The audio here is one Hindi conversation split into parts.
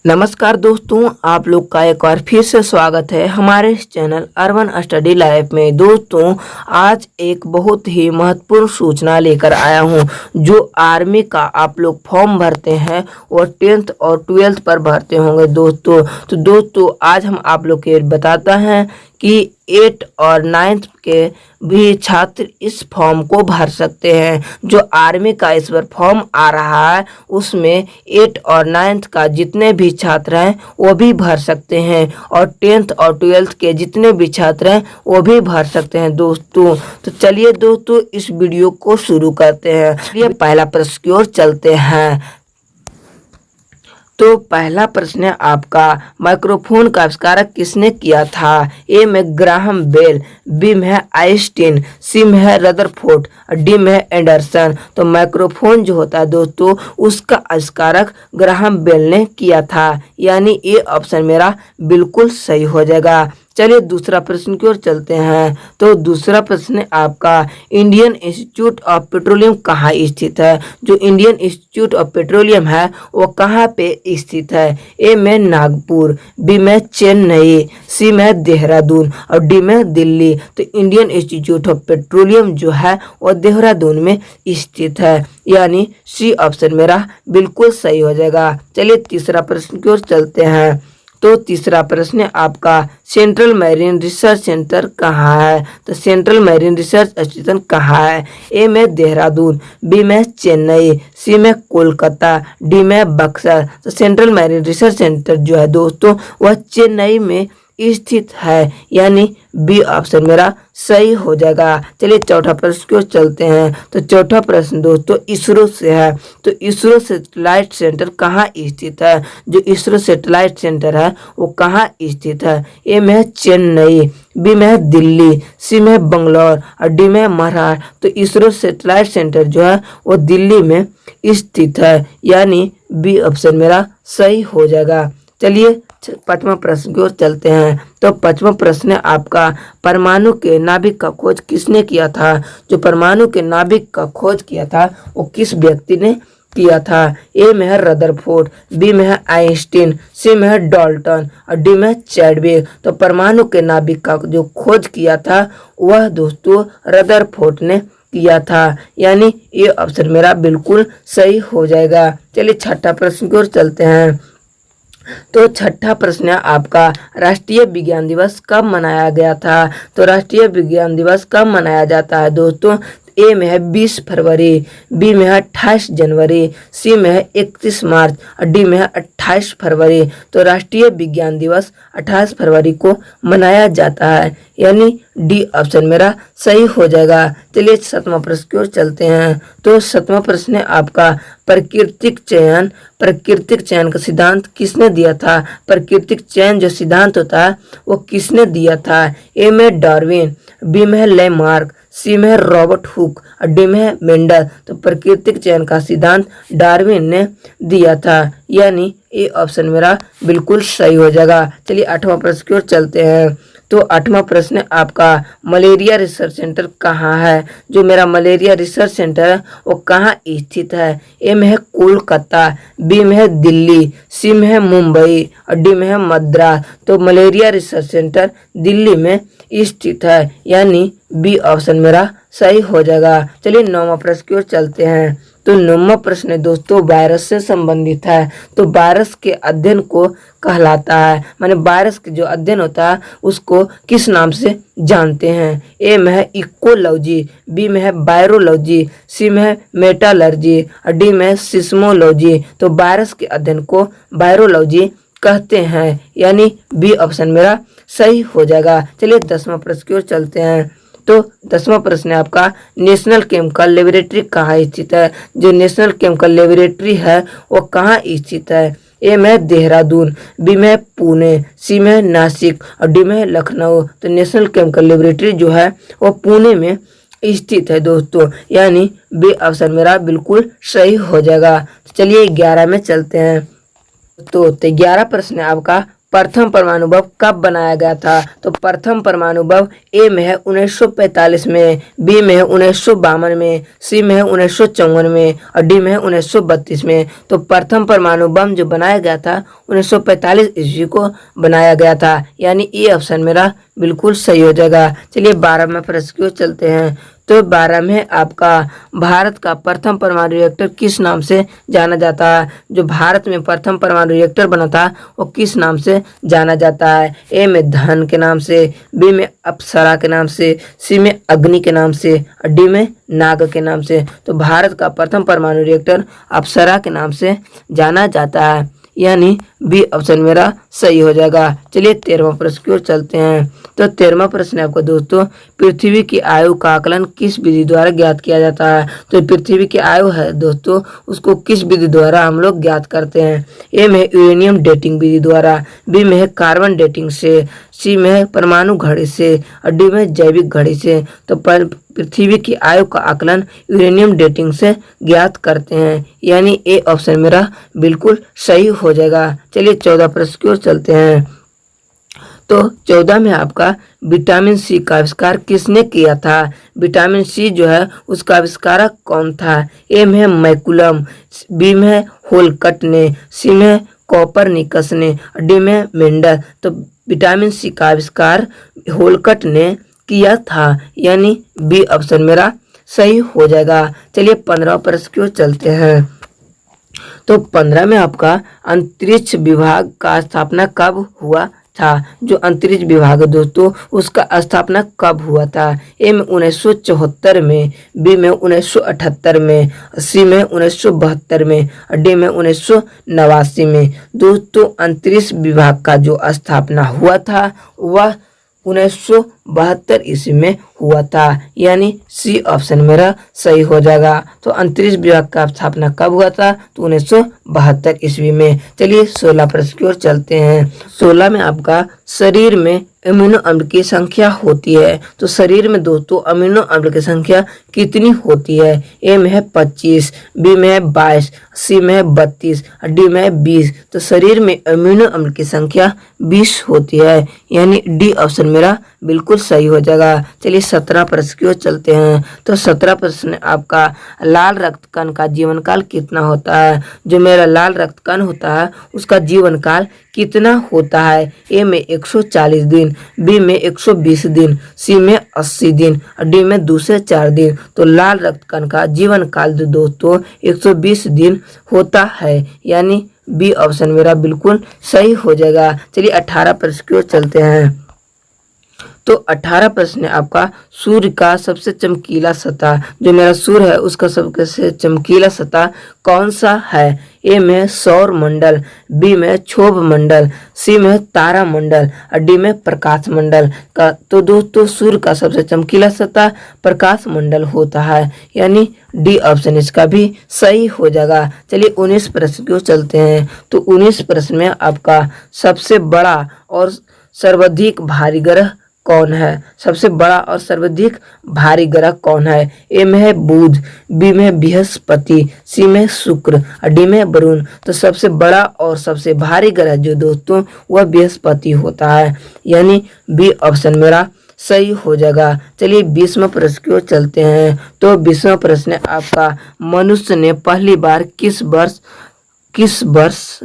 नमस्कार दोस्तों, आप लोग का एक बार फिर से स्वागत है हमारे इस चैनल अर्बन स्टडी लाइफ में। दोस्तों, आज एक बहुत ही महत्वपूर्ण सूचना लेकर आया हूं। जो आर्मी का आप लोग फॉर्म भरते हैं वो 10th और 12th पर भरते होंगे दोस्तों। तो दोस्तों, आज हम आप लोग के बताता हैं कि 8 और 9th के भी छात्र इस फॉर्म को भर सकते हैं। जो आर्मी का इस बार फॉर्म आ रहा है उसमें 8 और 9th का जितने भी छात्र हैं वो भी भर सकते हैं और 10th और 12th के जितने भी छात्र हैं वो भी भर सकते हैं दोस्तों। तो चलिए दोस्तों, इस वीडियो को शुरू करते हैं। ये पहला प्रश्न की ओर चलते हैं। तो पहला प्रश्न है आपका, माइक्रोफोन का आविष्कारक किसने किया था? ए में ग्राहम बेल, बी में है आइंस्टीन, सी में है रदरफोर्ड, डी में है एंडरसन। तो माइक्रोफोन जो होता है दोस्तों उसका आविष्कारक ग्राहम बेल ने किया था, यानी ये ऑप्शन मेरा बिल्कुल सही हो जाएगा। चलिए दूसरा प्रश्न की ओर चलते हैं। तो दूसरा प्रश्न है आपका, इंडियन इंस्टीट्यूट ऑफ पेट्रोलियम कहाँ स्थित है? जो इंडियन इंस्टीट्यूट ऑफ पेट्रोलियम है वो कहाँ पे स्थित है? ए में नागपुर, बी में चेन्नई, सी में देहरादून और डी में दिल्ली। तो इंडियन इंस्टीट्यूट ऑफ पेट्रोलियम जो है वो देहरादून में स्थित है, यानी सी ऑप्शन मेरा बिल्कुल सही हो जाएगा। चलिए तीसरा प्रश्न की ओर चलते हैं। तो तीसरा प्रश्न है आपका, सेंट्रल मैरीन रिसर्च सेंटर कहाँ है? तो सेंट्रल मैरीन रिसर्च स्टेशन कहाँ है? ए में देहरादून, बी में चेन्नई, सी में कोलकाता, डी में बक्सर। तो सेंट्रल मैरीन रिसर्च सेंटर जो है दोस्तों वह चेन्नई में स्थित है, यानी बी ऑप्शन मेरा सही हो जाएगा। चलिए चौथा प्रश्न की ओर चलते हैं। तो चौथा प्रश्न दोस्तों इसरो से है। तो इसरो सैटेलाइट सेंटर कहाँ स्थित है? जो इसरो सैटेलाइट सेंटर है वो कहाँ स्थित है? ए में है चेन्नई, बी में है दिल्ली, सी में है बंगलौर और डी में है महाराष्ट्र। तो इसरो सैटेलाइट सेंटर जो है वो दिल्ली में स्थित है, यानी बी ऑप्शन मेरा सही हो जाएगा। चलिए पांचवा प्रश्न की ओर चलते हैं। तो पांचवा प्रश्न है आपका, परमाणु के नाभिक का खोज किसने किया था? जो परमाणु के नाभिक का खोज किया था वो किस व्यक्ति ने किया था? ए में है रदरफोर्ड, बी में है आइंस्टीन, सी में है डाल्टन और डी में है चैडविक। तो परमाणु के नाभिक का जो खोज किया था वह दोस्तों रदरफोर्ड ने किया था, यानी ये ऑप्शन मेरा बिल्कुल सही हो जाएगा। चलिए छठा प्रश्न की ओर चलते हैं। तो छठा प्रश्न है आपका, राष्ट्रीय विज्ञान दिवस कब मनाया गया था? तो राष्ट्रीय विज्ञान दिवस कब मनाया जाता है दोस्तों? ए में है 20 फरवरी, बी में है 28 जनवरी, सी में है 31 मार्च और डी में है 28 फरवरी। तो राष्ट्रीय विज्ञान दिवस 28 फरवरी को मनाया जाता है, यानी डी ऑप्शन मेरा सही हो जाएगा। चलिए सातवां प्रश्न की ओर चलते हैं। तो सातवां प्रश्न है आपका, प्राकृतिक चयन का सिद्धांत किसने दिया था? प्राकृतिक चयन जो सिद्धांत होता है वो किसने दिया था? ए में डार्विन, बी में है लेमार्क, सी में है रॉबर्ट हुक और डी में है मेंडल। तो प्राकृतिक चयन का सिद्धांत डार्विन ने दिया था, यानी ये ऑप्शन मेरा बिल्कुल सही हो जाएगा। चलिए आठवां प्रश्न की ओर चलते हैं। तो आठवां प्रश्न आपका, मलेरिया रिसर्च सेंटर कहाँ है? जो मेरा मलेरिया रिसर्च सेंटर है वो कहाँ स्थित है? ए में है कोलकाता, बी में है दिल्ली, सी में है मुंबई और डी में है मद्रास। तो मलेरिया रिसर्च सेंटर दिल्ली में स्थित है, यानी बी ऑप्शन मेरा सही हो जाएगा। चलिए नौवां प्रश्न की ओर चलते हैं। तो नौवां प्रश्न दोस्तों वायरस से संबंधित है। तो वायरस के अध्ययन को कहलाता है, माने वायरस के जो अध्ययन होता है उसको किस नाम से जानते हैं? ए में है इकोलॉजी, बी में है वायरोलॉजी, सी में है मेटालर्जी और डी में है सिस्मोलॉजी। तो वायरस के अध्ययन को वायरोलॉजी कहते हैं, यानी बी ऑप्शन मेरा सही हो जाएगा। चलिए 10वां प्रश्न की ओर चलते हैं। तो 10वां प्रश्न है आपका, नेशनल केमिकल लेबोरेटरी कहाँ स्थित है? जो नेशनल केमिकल लेबोरेटरी है वो कहाँ स्थित है? ए में देहरादून, बी में पुणे, सी में नासिक और डी में लखनऊ। तो नेशनल केमिकल लेबोरेटरी जो है वो पुणे में स्थित है दोस्तों, यानी बी ऑप्शन मेरा बिल्कुल सही हो जाएगा। चलिए 11 में चलते हैं। तो 11 प्रश्न है आपका, प्रथम परमाणु बम कब बनाया गया था? तो प्रथम परमाणु बम ए में है 1945 में, बी में है 1952 में, सी में है 1954 में और डी में है 1932 में। तो प्रथम परमाणु बम जो बनाया गया था 1945 ईस्वी को बनाया गया था, यानी ये ऑप्शन मेरा बिल्कुल सही हो जाएगा। चलिए 12वें प्रश्न की ओर चलते हैं। तो 12 में आपका भारत का प्रथम परमाणु रिएक्टर किस नाम से जाना जाता है? जो भारत में प्रथम परमाणु रिएक्टर बना था वो किस नाम से जाना जाता है? ए में धन के नाम से, बी में अप्सरा के नाम से, सी में अग्नि के नाम से और डी में नाग के नाम से। तो भारत का प्रथम परमाणु रिएक्टर अप्सरा के नाम से जाना जाता है, यानी बी ऑप्शन मेरा सही हो जाएगा। चलिए 13वां प्रश्न की ओर चलते हैं। तो 13वां प्रश्न है आपका दोस्तों, पृथ्वी की आयु का आकलन किस विधि द्वारा ज्ञात किया जाता है? तो पृथ्वी की आयु है दोस्तों, उसको किस विधि द्वारा हम लोग ज्ञात करते हैं? ए में यूरेनियम डेटिंग विधि द्वारा, बी में है कार्बन डेटिंग से, सी में है परमाणु घड़ी से और डी में जैविक घड़ी से। तो पृथ्वी की आयु का आकलन यूरेनियम डेटिंग से ज्ञात करते हैं, यानी ए ऑप्शन मेरा बिल्कुल सही हो जाएगा। चलिए 14 प्रश्न की ओर चलते हैं। तो 14 में आपका विटामिन सी का आविष्कार किसने किया था? विटामिन सी जो है उसका आविष्कारक कौन था? ए में है मैकुलम, बी में है होलकट ने, सी में है कोपरनिकस ने और डी में है मेंडल। तो विटामिन सी का आविष्कार होलकट ने किया था, यानी बी ऑप्शन मेरा सही हो जाएगा। चलिए 15 प्रश्न की ओर चलते हैं। तो 15 में आपका अंतरिक्ष विभाग का स्थापना कब हुआ था? जो अंतरिक्ष विभाग है दोस्तों उसका स्थापना कब हुआ था? ए में 1974 में, बी में 1978 में, सी में 1972 में और डी में 1989 में। दोस्तों अंतरिक्ष विभाग का जो स्थापना हुआ था वह 1972 ईस्वी में हुआ था, यानी सी ऑप्शन मेरा सही हो जाएगा। तो अंतरिक्ष विभाग का स्थापना कब हुआ था? तो 1972 ईस्वी में। चलिए 16 प्रश्न की ओर चलते हैं। 16 में आपका शरीर में अमीनो अम्ल की संख्या होती है। तो शरीर में दोस्तों अमीनो अम्ल की संख्या कितनी होती है? ए में है 25, बी में है 22, सी में है 32 और डी में है 20। तो शरीर में अमीनो अम्ल की संख्या 20 होती है, यानी डी ऑप्शन मेरा बिल्कुल सही हो जाएगा। चलिए 17 प्रश्न की ओर चलते हैं। तो 17 प्रश्न आपका लाल रक्त कण का जीवन काल कितना होता है? जो मेरा लाल रक्त कण होता है उसका जीवन काल कितना होता है? ए में 140 दिन, बी में 120 दिन, सी में 80 दिन और डी में 2 से 4 दिन। तो लाल रक्त कण का जीवन काल दोस्तों 120 दिन होता है, यानी बी ऑप्शन मेरा बिल्कुल सही हो जाएगा। चलिए 18 प्रश्न की ओर चलते हैं। तो 18 प्रश्न है आपका सूर्य का सबसे चमकीला सतह, जो मेरा सूर्य है उसका सबसे चमकीला सतह कौन सा है? ए में सौर मंडल, बी में क्षोभ मंडल, सी में तारा मंडल और डी में प्रकाश मंडल का। तो दोस्तों सूर्य का सबसे चमकीला सतह प्रकाश मंडल होता है, यानी डी ऑप्शन इसका भी सही हो जाएगा। चलिए 19 प्रश्न की ओर चलते हैं। तो 19 प्रश्न में आपका सबसे बड़ा और सर्वाधिक भारी ग्रह कौन है? सबसे बड़ा और सर्वाधिक भारी ग्रह कौन है? ए में है बुध, बी में है बृहस्पति, सी में शुक्र और डी में वरुण। तो सबसे बड़ा और सबसे भारी ग्रह जो दोस्तों वह बृहस्पति होता है, यानी बी ऑप्शन मेरा सही हो जाएगा। चलिए 20वां प्रश्न की ओर चलते हैं। तो 20वां प्रश्न है आपका मनुष्य ने पहली बार किस वर्ष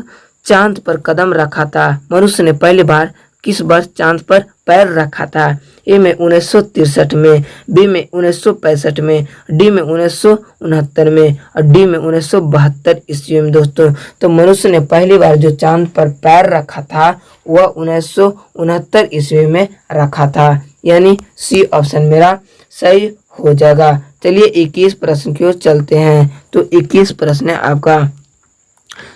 चांद पर कदम रखा था? मनुष्य ने पहली बार किस वर्ष चांद पर पैर रखा था? ए में 1963 में, बी में 1965 में, डी में 1969 में और डी में 1972 ईस्वी में दोस्तों। तो मनुष्य ने पहली बार जो चांद पर पैर रखा था वह 1969 ईस्वी में रखा था, यानी सी ऑप्शन मेरा सही हो जाएगा। चलिए 21 प्रश्न की ओर चलते हैं। तो 21 प्रश्न है आपका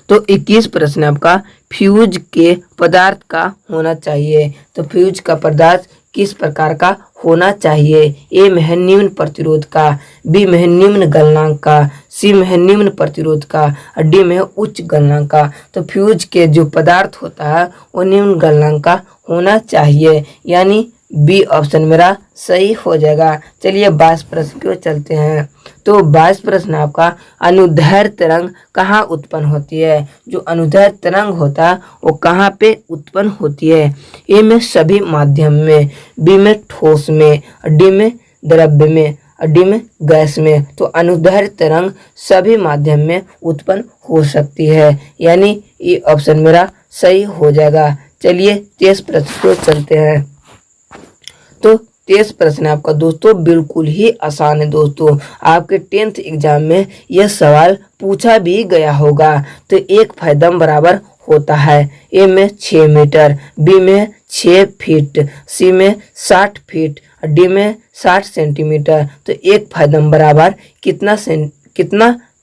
तो 21 प्रश्न आपका फ्यूज के पदार्थ का होना चाहिए। तो फ्यूज का पदार्थ किस प्रकार का होना चाहिए? ए में है निम्न प्रतिरोध का, बी में है निम्न गलनांक का, सी में है निम्न प्रतिरोध का और डी में है उच्च गलनांक का। तो फ्यूज के जो पदार्थ होता है वो निम्न गलनांक का होना चाहिए, यानी बी ऑप्शन मेरा सही हो जाएगा। चलिए 22 प्रश्न की ओर चलते हैं। तो 22 प्रश्न आपका, अनुदैर्ध्य तरंग कहाँ उत्पन्न होती है? जो अनुदैर्ध्य तरंग होता है वो कहाँ पे उत्पन्न होती है? ए में सभी माध्यम में, बी में ठोस में, डी में द्रव्य में, डी में गैस में। तो अनुदैर्ध्य तरंग सभी माध्यम में उत्पन्न हो सकती है, यानी ये ऑप्शन मेरा सही हो जाएगा। चलिए 23 प्रश्न को चलते हैं। तो 23 प्रश्न आपका दोस्तों बिल्कुल ही आसान है दोस्तों, आपके 10th एग्जाम में यह सवाल पूछा भी गया होगा। तो एक फायदम बराबर होता है, ए में 6 मीटर, बी में 6 फीट, सी में 60 फीट, डी में 60 सेंटीमीटर। तो एक फायदम बराबर कितना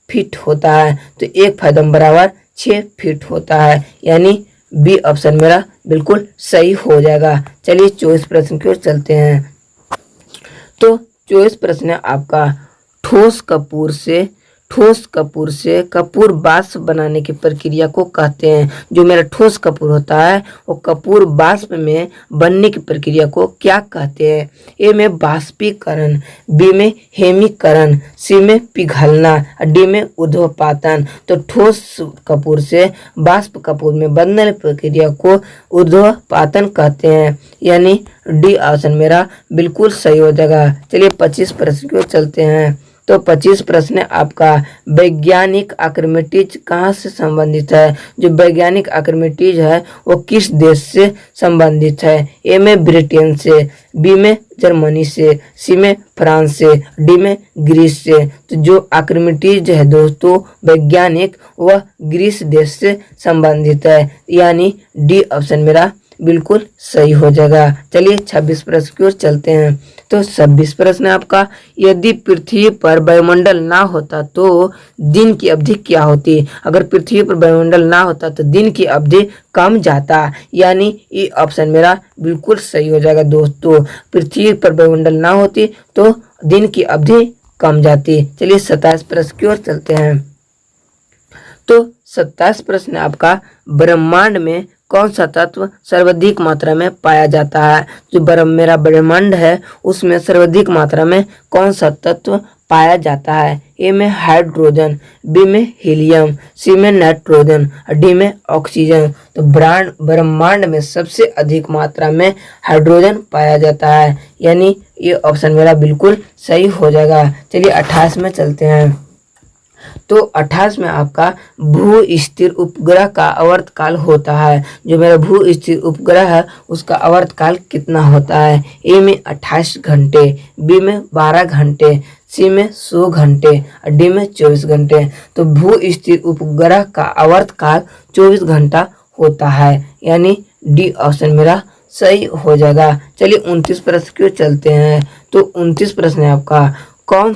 फीट होता है? तो एक फायदम बराबर 6 फीट होता है, यानी बी ऑप्शन मेरा बिल्कुल सही हो जाएगा। चलिए 24 प्रश्न की ओर चलते हैं। तो 24 प्रश्न है आपका, ठोस कपूर से कपूर वाष्प बनाने की प्रक्रिया को कहते हैं। जो मेरा ठोस कपूर होता है वो कपूर वाष्प में बनने की प्रक्रिया को क्या कहते हैं? ए में बाष्पीकरण, बी में हेमीकरण, सी में पिघलना, डी में ऊर्ध्वपातन। तो ठोस कपूर से वाष्प कपूर में बनने की प्रक्रिया को ऊर्ध्वपातन कहते हैं, यानी डी ऑप्शन मेरा बिल्कुल सही हो जाएगा। चलिए 25 प्रश्न की ओर चलते हैं। तो 25 प्रश्न आपका, वैज्ञानिक आर्किमिडीज कहाँ से संबंधित है? जो वैज्ञानिक आर्किमिडीज है वो किस देश से संबंधित है? ए में ब्रिटेन से, बी में जर्मनी से, सी में फ्रांस से, डी में ग्रीस से। तो जो आर्किमिडीज है दोस्तों वैज्ञानिक, वह ग्रीस देश से संबंधित है, यानी डी ऑप्शन मेरा बिल्कुल सही हो जाएगा। चलिए 26 प्रश्न की ओर चलते हैं। तो 26 प्रश्न आपका, यदि पृथ्वी पर वायुमंडल ना होता तो दिन की अवधि क्या होती? अगर पृथ्वी पर वायुमंडल ना होता तो दिन की अवधि कम जाता, यानी ये ऑप्शन मेरा बिल्कुल सही हो जाएगा दोस्तों। पृथ्वी पर वायुमंडल ना होती तो दिन की अवधि कम जाती। चलिए 27 प्रश्न की ओर चलते हैं। तो 27 प्रश्न आपका, ब्रह्मांड में कौन सा तत्व सर्वाधिक मात्रा में पाया जाता है? जो मेरा ब्रह्मांड है उसमें सर्वाधिक मात्रा में कौन सा तत्व पाया जाता है? ए में हाइड्रोजन, बी में हीलियम, सी में नाइट्रोजन, डी में ऑक्सीजन। तो ब्रह्मांड में सबसे अधिक मात्रा में हाइड्रोजन पाया जाता है, यानी ये ऑप्शन मेरा बिल्कुल सही हो जाएगा। चलिए 28 में चलते हैं। तो 28 में आपका, भू स्थिर उपग्रह का आवर्तकाल होता है। जो मेरा भू स्थिर उपग्रह है उसका आवर्तकाल कितना होता है? ए में 28 घंटे, बी में 12 घंटे, सी में 100 घंटे, डी में 24 घंटे। तो भू स्थिर उपग्रह का आवर्तकाल 24 घंटा होता है, यानी डी ऑप्शन मेरा सही हो जाएगा। चलिए 29 प्रश्न की ओर चलते हैं। तो 29 प्रश्न है आपका, कौन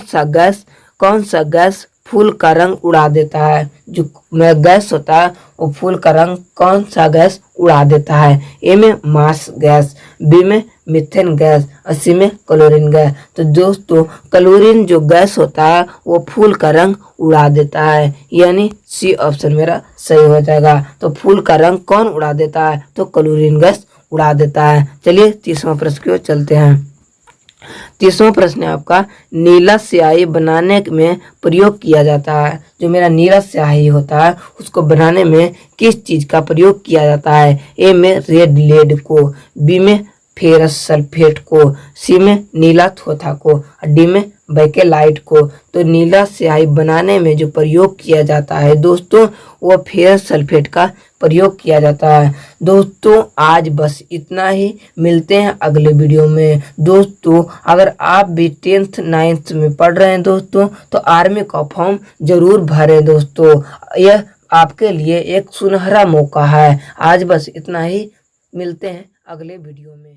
सा गैस फूल का रंग उड़ा देता है? जो गैस होता है वो फूल का रंग कौन सा गैस उड़ा देता है? ए में मार्स गैस, बी में मीथेन गैस, और सी में क्लोरीन गैस। तो दोस्तों क्लोरीन जो गैस होता है वो फूल का रंग उड़ा देता है, यानी सी ऑप्शन मेरा सही हो जाएगा। तो फूल का रंग कौन उड़ा देता है? तो क्लोरीन गैस उड़ा देता है। चलिए 30वां प्रश्न की ओर चलते हैं। 30वां प्रश्न है आपका, नीला स्याही बनाने में प्रयोग किया जाता है। जो मेरा नीला स्याही होता है उसको बनाने में किस चीज का प्रयोग किया जाता है? ए में रेड लेड को, बी में फेरस सल्फेट को, सी में नीला थोथा को, डी में बैकेलाइट को। तो नीला स्याही बनाने में जो प्रयोग किया जाता है दोस्तों वो फेरस सल्फेट का प्रयोग किया जाता है। दोस्तों आज बस इतना ही, मिलते हैं अगले वीडियो में। दोस्तों अगर आप भी 10th 9th में पढ़ रहे हैं दोस्तों तो आर्मी का फॉर्म जरूर भरें दोस्तों, यह आपके लिए एक सुनहरा मौका है। आज बस इतना ही, मिलते हैं अगले वीडियो में।